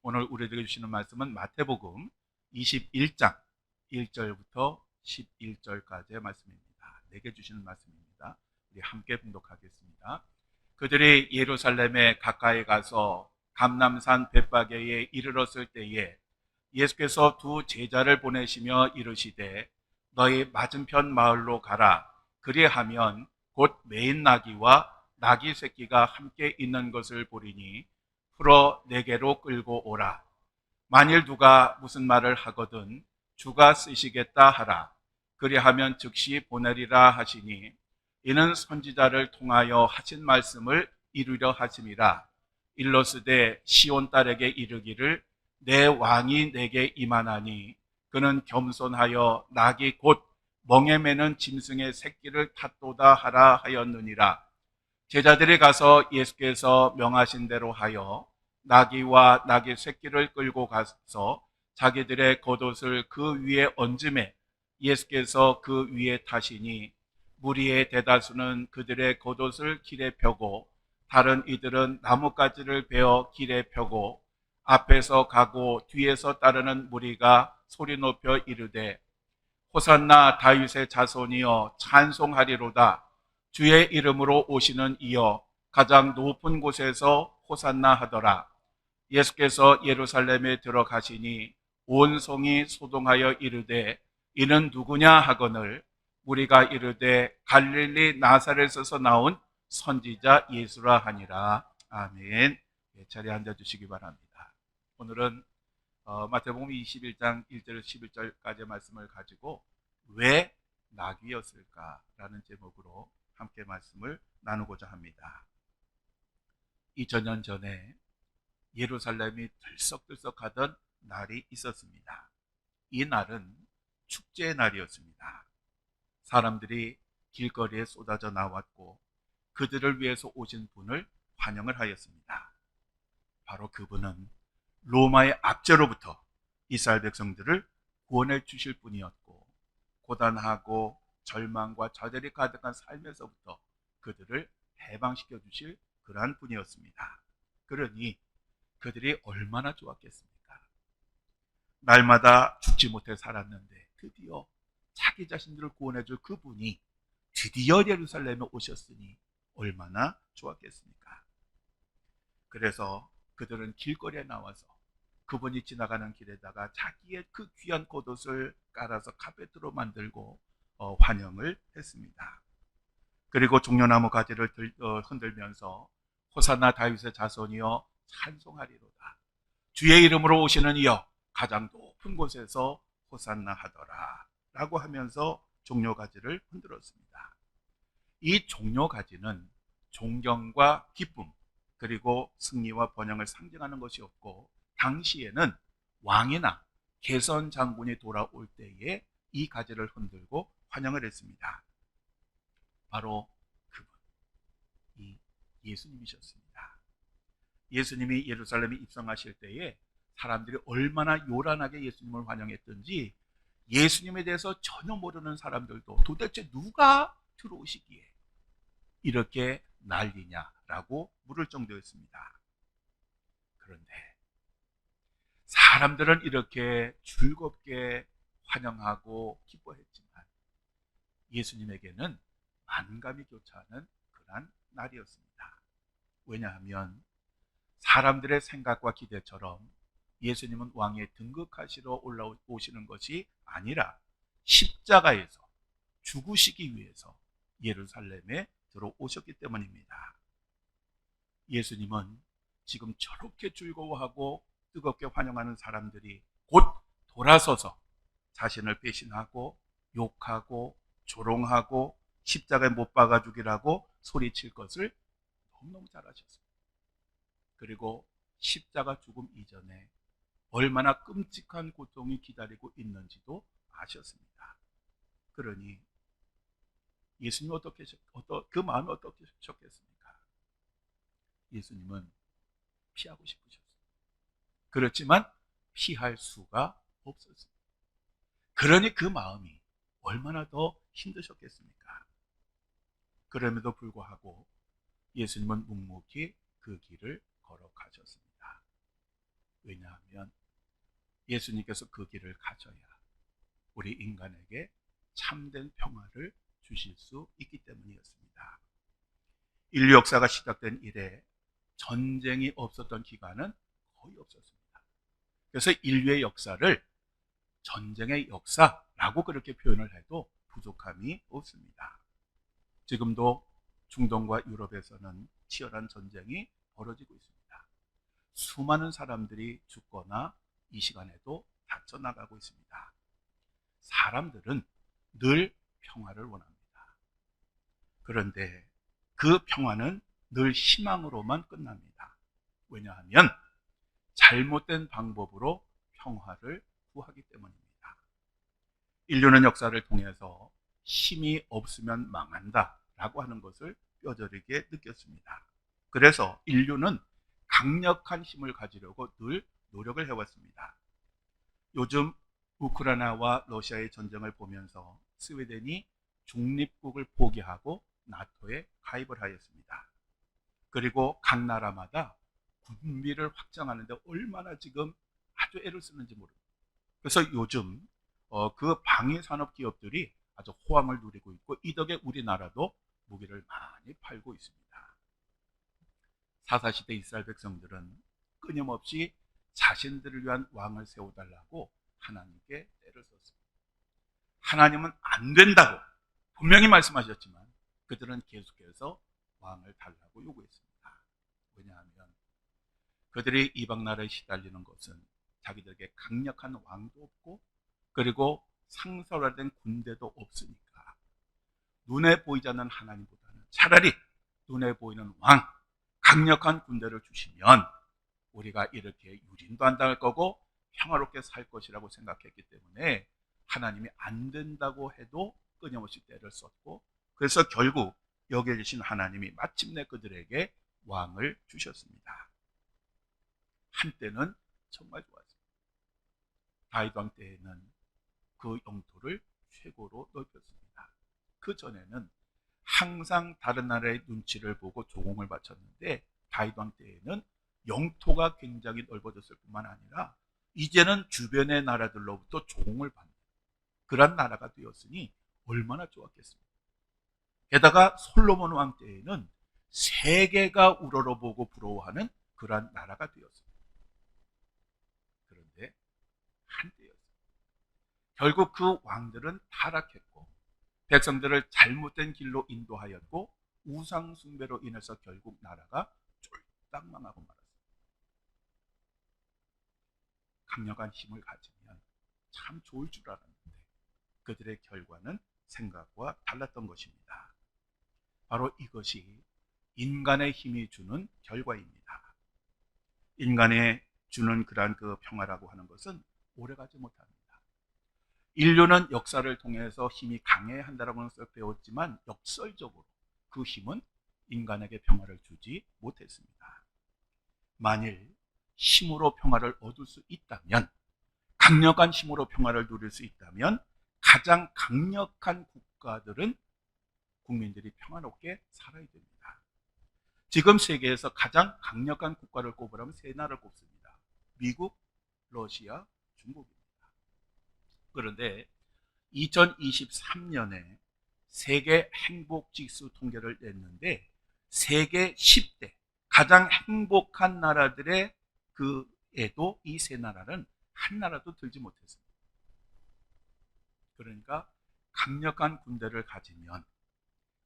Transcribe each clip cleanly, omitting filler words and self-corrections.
오늘 우리에게 주시는 말씀은 마태복음 21장 1절부터 11절까지의 말씀입니다. 내게 주시는 말씀입니다. 우리 함께 봉독하겠습니다. 그들이 예루살렘에 가까이 가서 감람산 벳바게에 이르렀을 때에 예수께서 두 제자를 보내시며 이르시되 너희 맞은편 마을로 가라. 그리하면 곧 매인 나귀와 나귀 새끼가 함께 있는 것을 보리니 풀어 내게로 끌고 오라. 만일 누가 무슨 말을 하거든 주가 쓰시겠다 하라. 그리하면 즉시 보내리라 하시니 이는 선지자를 통하여 하신 말씀을 이루려 하심이라. 일러스되 시온 딸에게 이르기를 내 왕이 내게 임하나니 그는 겸손하여 나귀 곧 멍에 매는 짐승의 새끼를 탔도다 하라 하였느니라. 제자들이 가서 예수께서 명하신 대로 하여 나귀와 나귀 새끼를 끌고 가서 자기들의 겉옷을 그 위에 얹음에 예수께서 그 위에 타시니 무리의 대다수는 그들의 겉옷을 길에 펴고 다른 이들은 나뭇가지를 베어 길에 펴고 앞에서 가고 뒤에서 따르는 무리가 소리 높여 이르되 호산나 다윗의 자손이여 찬송하리로다. 주의 이름으로 오시는 이여 가장 높은 곳에서 호산나 하더라. 예수께서 예루살렘에 들어가시니 온 성이 소동하여 이르되 이는 누구냐 하거늘 우리가 이르되 갈릴리 나사렛에서 나온 선지자 예수라 하니라. 아멘. 자리에 앉아주시기 바랍니다. 오늘은 마태복음 21장 1절 11절까지의 말씀을 가지고 왜 나귀였을까라는 제목으로 함께 말씀을 나누고자 합니다. 2000년 전에 예루살렘이 들썩들썩하던 날이 있었습니다. 이 날은 축제의 날이었습니다. 사람들이 길거리에 쏟아져 나왔고 그들을 위해서 오신 분을 환영을 하였습니다. 바로 그분은 로마의 압제로부터 이스라엘 백성들을 구원해 주실 분이었고 고단하고 절망과 좌절이 가득한 삶에서부터 그들을 해방시켜 주실 그러한 분이었습니다. 그러니 그들이 얼마나 좋았겠습니까? 날마다 죽지 못해 살았는데 드디어 자기 자신들을 구원해 줄 그분이 드디어 예루살렘에 오셨으니 얼마나 좋았겠습니까? 그래서 그들은 길거리에 나와서 그분이 지나가는 길에다가 자기의 그 귀한 겉옷을 깔아서 카페트로 만들고 환영을 했습니다. 그리고 종려나무 가지를 흔들면서 호산나 다윗의 자손이여 찬송하리로다. 주의 이름으로 오시는 이여 가장 높은 곳에서 호산나 하더라 라고 하면서 종려가지를 흔들었습니다. 이 종려가지는 존경과 기쁨 그리고 승리와 번영을 상징하는 것이었고 당시에는 왕이나 개선 장군이 돌아올 때에 이 가지를 흔들고 환영을 했습니다. 바로 그분이 예수님이셨습니다. 예수님이 예루살렘에 입성하실 때에 사람들이 얼마나 요란하게 예수님을 환영했던지 예수님에 대해서 전혀 모르는 사람들도 도대체 누가 들어오시기에 이렇게 난리냐라고 물을 정도였습니다. 그런데 사람들은 이렇게 즐겁게 환영하고 기뻐했지만 예수님에게는 만감이 교차하는 그런 날이었습니다. 왜냐하면 사람들의 생각과 기대처럼 예수님은 왕에 등극하시러 올라오시는 것이 아니라 십자가에서 죽으시기 위해서 예루살렘에 들어오셨기 때문입니다. 예수님은 지금 저렇게 즐거워하고 뜨겁게 환영하는 사람들이 곧 돌아서서 자신을 배신하고 욕하고 조롱하고 십자가에 못 박아 죽이라고 소리칠 것을 너무너무 잘 아셨습니다. 그리고 십자가 죽음 이전에 얼마나 끔찍한 고통이 기다리고 있는지도 아셨습니다. 그러니 예수님은 그 마음이 어떻게 하셨겠습니까? 예수님은 피하고 싶으셨어요. 그렇지만 피할 수가 없었습니다. 그러니 그 마음이 얼마나 더 힘드셨겠습니까? 그럼에도 불구하고 예수님은 묵묵히 그 길을 걸어가셨습니다. 왜냐하면 예수님께서 그 길을 가져야 우리 인간에게 참된 평화를 주실 수 있기 때문이었습니다. 인류 역사가 시작된 이래 전쟁이 없었던 기간은 거의 없었습니다. 그래서 인류의 역사를 전쟁의 역사라고 그렇게 표현을 해도 부족함이 없습니다. 지금도 중동과 유럽에서는 치열한 전쟁이 벌어지고 있습니다. 수많은 사람들이 죽거나 이 시간에도 다쳐나가고 있습니다. 사람들은 늘 평화를 원합니다. 그런데 그 평화는 늘 희망으로만 끝납니다. 왜냐하면 잘못된 방법으로 평화를 구하기 때문입니다. 인류는 역사를 통해서 힘이 없으면 망한다 라고 하는 것을 뼈저리게 느꼈습니다. 그래서 인류는 강력한 힘을 가지려고 늘 노력을 해왔습니다. 요즘 우크라이나와 러시아의 전쟁을 보면서 스웨덴이 중립국을 포기하고 나토에 가입을 하였습니다. 그리고 각 나라마다 군비를 확장하는데 얼마나 지금 아주 애를 쓰는지 모릅니다. 그래서 요즘 그 방위산업 기업들이 아주 호황을 누리고 있고 이 덕에 우리나라도 무기를 많이 팔고 있습니다. 사사시대 이스라엘 백성들은 끊임없이 자신들을 위한 왕을 세워달라고 하나님께 때를 썼습니다. 하나님은 안 된다고 분명히 말씀하셨지만 그들은 계속해서 왕을 달라고 요구했습니다. 왜냐하면 그들이 이방 나라에 시달리는 것은 자기들에게 강력한 왕도 없고 그리고 상설화된 군대도 없으니까 눈에 보이지 않는 하나님보다는 차라리 눈에 보이는 왕, 강력한 군대를 주시면 우리가 이렇게 유린도 안 당할 거고 평화롭게 살 것이라고 생각했기 때문에 하나님이 안 된다고 해도 끊임없이 때를 썼고 그래서 결국 여기 계신 하나님이 마침내 그들에게 왕을 주셨습니다. 한때는 정말 좋았습니다. 다윗 왕 때에는 그 영토를 최고로 넓혔습니다. 그 전에는 항상 다른 나라의 눈치를 보고 조공을 바쳤는데 다윗 왕 때에는 영토가 굉장히 넓어졌을 뿐만 아니라 이제는 주변의 나라들로부터 조공을 받는 그런 나라가 되었으니 얼마나 좋았겠습니까? 게다가 솔로몬 왕 때에는 세계가 우러러보고 부러워하는 그러한 나라가 되었습니다. 그런데 한때였습니다. 결국 그 왕들은 타락했고 백성들을 잘못된 길로 인도하였고 우상 숭배로 인해서 결국 나라가 쫄딱 망하고 말았습니다. 강력한 힘을 가지면 참 좋을 줄 알았는데 그들의 결과는 생각과 달랐던 것입니다. 바로 이것이 인간의 힘이 주는 결과입니다. 인간의 주는 그러한 그 평화라고 하는 것은 오래가지 못합니다. 인류는 역사를 통해서 힘이 강해야 한다라고 하는 것을 배웠지만 역설적으로 그 힘은 인간에게 평화를 주지 못했습니다. 만일 힘으로 평화를 얻을 수 있다면, 강력한 힘으로 평화를 누릴 수 있다면 가장 강력한 국가들은 국민들이 평화롭게 살아야 됩니다. 지금 세계에서 가장 강력한 국가를 꼽으라면 세 나라를 꼽습니다. 미국, 러시아, 중국입니다. 그런데 2023년에 세계 행복지수 통계를 냈는데 세계 10대 가장 행복한 나라들의 그에도 이 세 나라는 한 나라도 들지 못했습니다. 그러니까 강력한 군대를 가지면,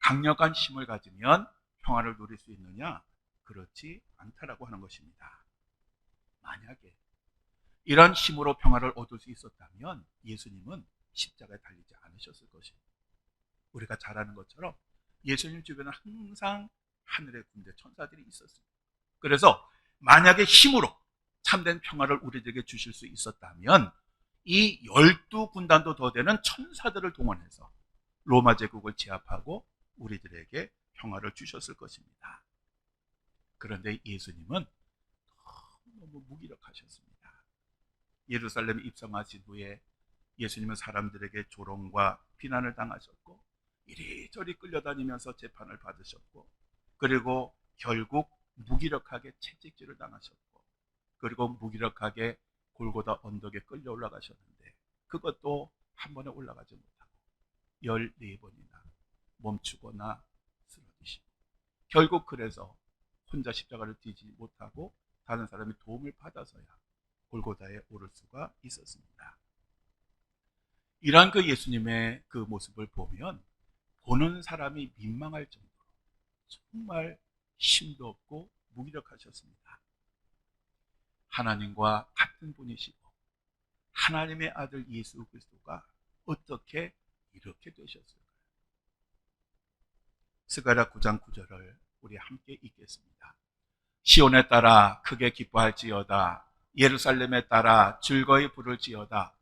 강력한 힘을 가지면 평화를 누릴 수 있느냐? 그렇지 않다라고 하는 것입니다. 만약에 이런 힘으로 평화를 얻을 수 있었다면 예수님은 십자가에 달리지 않으셨을 것입니다. 우리가 잘 아는 것처럼 예수님 주변에 항상 하늘의 군대 천사들이 있었습니다. 그래서 만약에 힘으로 참된 평화를 우리들에게 주실 수 있었다면 이 12군단도 더 되는 천사들을 동원해서 로마 제국을 제압하고 우리들에게 평화를 주셨을 것입니다. 그런데 예수님은 너무 무기력하셨습니다. 예루살렘에 입성하신 후에 예수님은 사람들에게 조롱과 비난을 당하셨고 이리저리 끌려다니면서 재판을 받으셨고 그리고 결국 무기력하게 채찍질을 당하셨고 그리고 무기력하게 골고다 언덕에 끌려 올라가셨는데 그것도 한 번에 올라가지 못하고 14번이나 멈추거나 쓰러지시고 결국 그래서 혼자 십자가를 지지 못하고 다른 사람의 도움을 받아서야 골고다에 오를 수가 있었습니다. 이러한 그 예수님의 그 모습을 보면 보는 사람이 민망할 정도로 정말 힘도 없고 무기력하셨습니다. 하나님과 같은 분이시고 하나님의 아들 예수 그리스도가 어떻게 이렇게 되셨을까요? 스가랴 9장 9절을 우리 함께 읽겠습니다. 시온에 따라 크게 기뻐할지어다. 예루살렘에 따라 즐거이 부를지어다.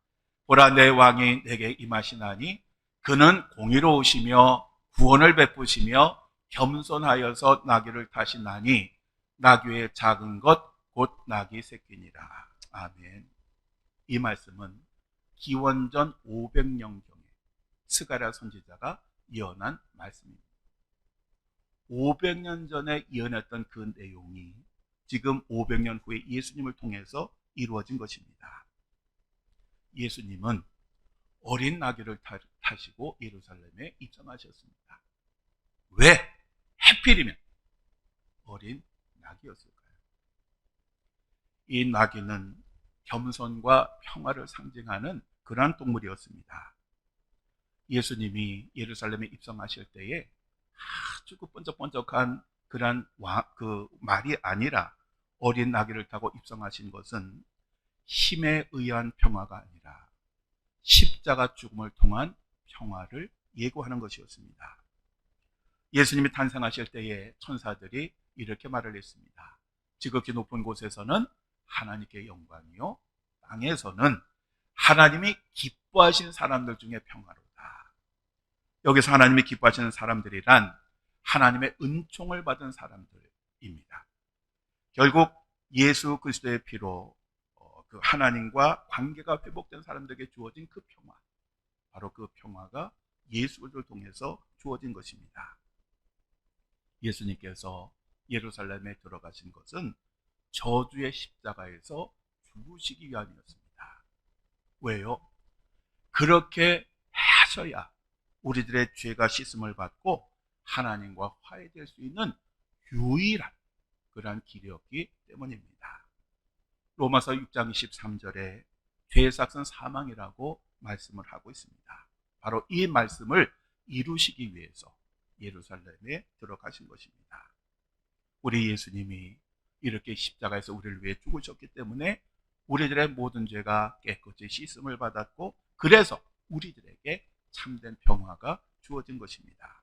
보라, 내 왕이 내게 임하시나니 그는 공의로우시며 구원을 베푸시며 겸손하여서 나귀를 타시나니 나귀의 작은 것 곧 나귀 새끼니라. 아멘. 이 말씀은 기원전 500년경에 스가랴 선지자가 예언한 말씀입니다. 500년 전에 예언했던 그 내용이 지금 500년 후에 예수님을 통해서 이루어진 것입니다. 예수님은 어린 나귀를 타시고 예루살렘에 입성하셨습니다. 왜? 하필이면 어린 나귀였을까요? 이 나귀는 겸손과 평화를 상징하는 그러한 동물이었습니다. 예수님이 예루살렘에 입성하실 때에 아주 그 번쩍번쩍한 그러한 그 말이 아니라 어린 나귀를 타고 입성하신 것은 힘에 의한 평화가 아니라 십자가 죽음을 통한 평화를 예고하는 것이었습니다. 예수님이 탄생하실 때에 천사들이 이렇게 말을 했습니다. 지극히 높은 곳에서는 하나님께 영광이요, 땅에서는 하나님이 기뻐하신 사람들 중에 평화로다. 여기서 하나님이 기뻐하시는 사람들이란 하나님의 은총을 받은 사람들입니다. 결국 예수 그리스도의 피로 그 하나님과 관계가 회복된 사람들에게 주어진 그 평화, 바로 그 평화가 예수 그리스도를 통해서 주어진 것입니다. 예수님께서 예루살렘에 들어가신 것은 저주의 십자가에서 죽으시기 위함이었습니다. 왜요? 그렇게 하셔야 우리들의 죄가 씻음을 받고 하나님과 화해될 수 있는 유일한 그러한 길이었기 때문입니다. 로마서 6장 23절에 죄의 삭은 사망이라고 말씀을 하고 있습니다. 바로 이 말씀을 이루시기 위해서 예루살렘에 들어가신 것입니다. 우리 예수님이 이렇게 십자가에서 우리를 위해 죽으셨기 때문에 우리들의 모든 죄가 깨끗이 씻음을 받았고 그래서 우리들에게 참된 평화가 주어진 것입니다.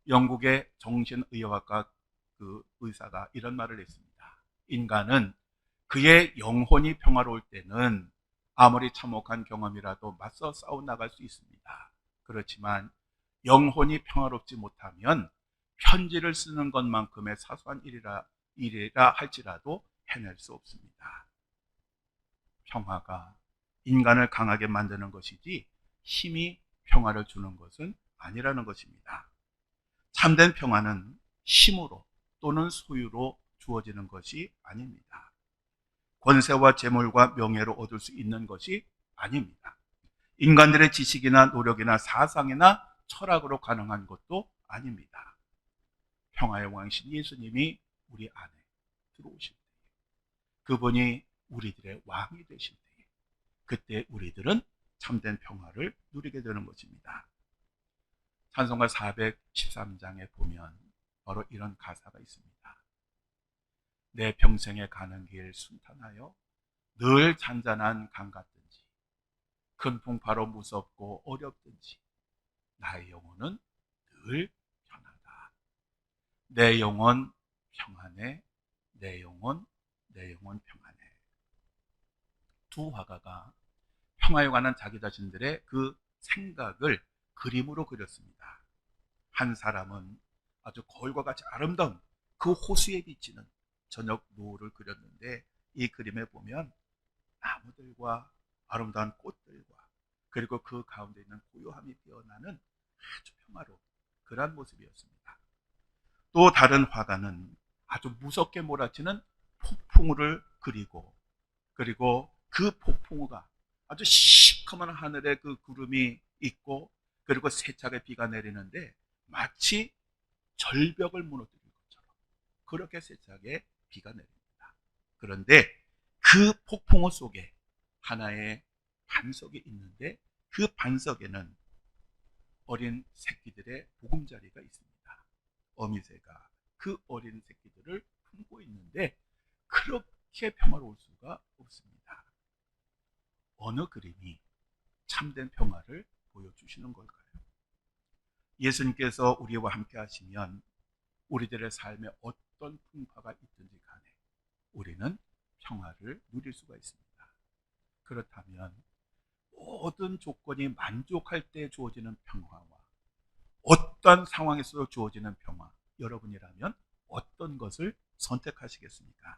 영국의 정신의학과 그 의사가 이런 말을 했습니다. 인간은 그의 영혼이 평화로울 때는 아무리 참혹한 경험이라도 맞서 싸워 나갈 수 있습니다. 그렇지만 영혼이 평화롭지 못하면 편지를 쓰는 것만큼의 사소한 일이라 할지라도 해낼 수 없습니다. 평화가 인간을 강하게 만드는 것이지 힘이 평화를 주는 것은 아니라는 것입니다. 참된 평화는 힘으로 또는 소유로 주어지는 것이 아닙니다. 권세와 재물과 명예로 얻을 수 있는 것이 아닙니다. 인간들의 지식이나 노력이나 사상이나 철학으로 가능한 것도 아닙니다. 평화의 왕이신 예수님이 우리 안에 들어오실 때, 그분이 우리들의 왕이 되실 때, 그때 우리들은 참된 평화를 누리게 되는 것입니다. 찬송가 413장에 보면 바로 이런 가사가 있습니다. 내 평생에 가는 길 순탄하여 늘 잔잔한 강 같든지 큰 풍파로 무섭고 어렵든지 나의 영혼은 늘 편하다. 내 영혼 평안해. 내 영혼 평안해. 두 화가가 평화에 관한 자기 자신들의 그 생각을 그림으로 그렸습니다. 한 사람은 아주 거울과 같이 아름다운 그 호수에 비치는 저녁 노을을 그렸는데 이 그림에 보면 나무들과 아름다운 꽃들과 그리고 그 가운데 있는 고요함이 피어나는 아주 평화로운 그러한 모습이었습니다. 또 다른 화가는 아주 무섭게 몰아치는 폭풍우를 그리고 그리고 그 폭풍우가 아주 시커먼 하늘에 그 구름이 있고, 그리고 세차게 비가 내리는데 마치 절벽을 무너뜨린 것처럼 그렇게 세차게 비가 내립니다. 그런데 그 폭풍우 속에 하나의 반석이 있는데, 그 반석에는 어린 새끼들의 보금자리가 있습니다. 어미새가 그 어린 새끼들을 품고 있는데 그렇게 평화로울 수가 없습니다. 어느 그림이 참된 평화를 보여주시는 걸까요? 예수님께서 우리와 함께 하시면 우리들의 삶에 어떤 풍파가 있든지 간에 우리는 평화를 누릴 수가 있습니다. 그렇다면 모든 조건이 만족할 때 주어지는 평화와 어떤 상황에서 주어지는 평화, 여러분이라면 어떤 것을 선택하시겠습니까?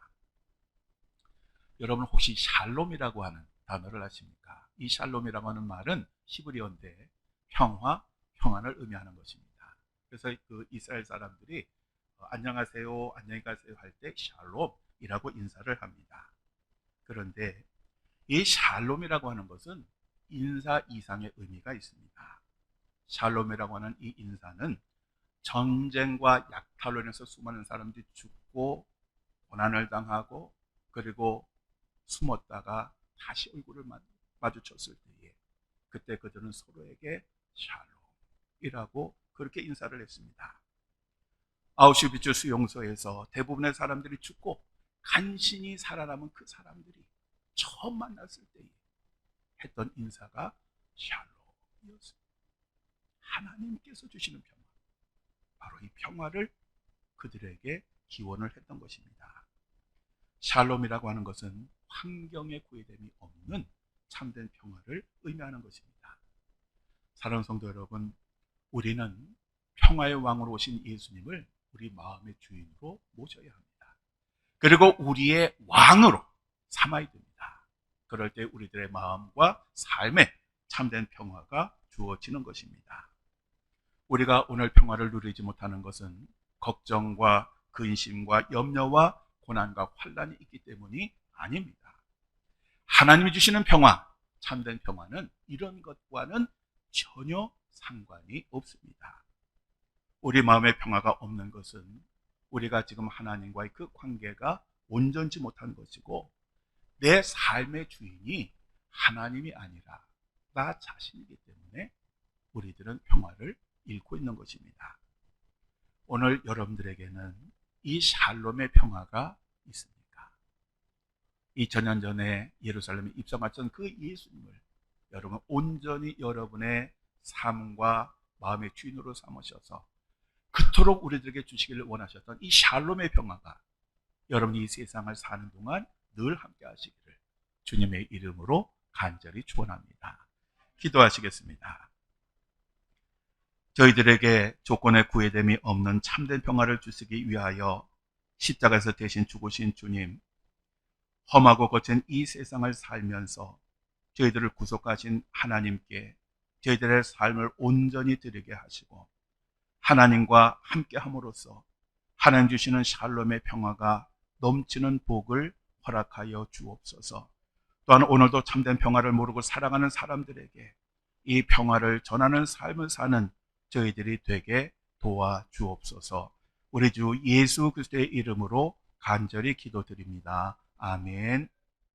여러분 혹시 샬롬이라고 하는 단어를 아십니까? 이 샬롬이라고 하는 말은 히브리어인데 평안을 의미하는 것입니다. 그래서 그 이스라엘 사람들이 안녕하세요, 안녕히 가세요 할 때 샬롬이라고 인사를 합니다. 그런데 이 샬롬이라고 하는 것은 인사 이상의 의미가 있습니다. 샬롬이라고 하는 이 인사는 전쟁과 약탈로 인해서 수많은 사람들이 죽고 고난을 당하고 그리고 숨었다가 다시 얼굴을 마주쳤을 때에 그때 그들은 서로에게 샬롬이라고 그렇게 인사를 했습니다. 아우슈비츠 수용소에서 대부분의 사람들이 죽고 간신히 살아남은 그 사람들이 처음 만났을 때에 했던 인사가 샬롬이었습니다. 하나님께서 주시는 평화, 바로 이 평화를 그들에게 기원을 했던 것입니다. 샬롬이라고 하는 것은 환경에 구애됨이 없는 참된 평화를 의미하는 것입니다. 사랑하는 성도 여러분, 우리는 평화의 왕으로 오신 예수님을 우리 마음의 주인으로 모셔야 합니다. 그리고 우리의 왕으로 삼아야 됩니다. 그럴 때 우리들의 마음과 삶에 참된 평화가 주어지는 것입니다. 우리가 오늘 평화를 누리지 못하는 것은 걱정과 근심과 염려와 고난과 환난이 있기 때문이 아닙니다. 하나님이 주시는 평화, 참된 평화는 이런 것과는 전혀 상관이 없습니다. 우리 마음의 평화가 없는 것은 우리가 지금 하나님과의 그 관계가 온전치 못한 것이고, 내 삶의 주인이 하나님이 아니라 나 자신이기 때문에 우리들은 평화를 잃고 있는 것입니다. 오늘 여러분들에게는 이 샬롬의 평화가 있습니까? 2000년 전에 예루살렘에 입성하셨던 그 예수님을 여러분 온전히 여러분의 삶과 마음의 주인으로 삼으셔서 그토록 우리들에게 주시기를 원하셨던 이 샬롬의 평화가 여러분이 이 세상을 사는 동안 늘 함께 하시기를 주님의 이름으로 간절히 축원합니다. 기도하시겠습니다. 저희들에게 조건에 구애됨이 없는 참된 평화를 주시기 위하여 십자가에서 대신 죽으신 주님, 험하고 거친 이 세상을 살면서 저희들을 구속하신 하나님께 저희들의 삶을 온전히 드리게 하시고 하나님과 함께 함으로써 하나님 주시는 샬롬의 평화가 넘치는 복을 허락하여 주옵소서. 또한 오늘도 참된 평화를 모르고 살아가는 사람들에게 이 평화를 전하는 삶을 사는 저희들이 되게 도와주옵소서. 우리 주 예수 그리스도의 이름으로 간절히 기도드립니다. 아멘.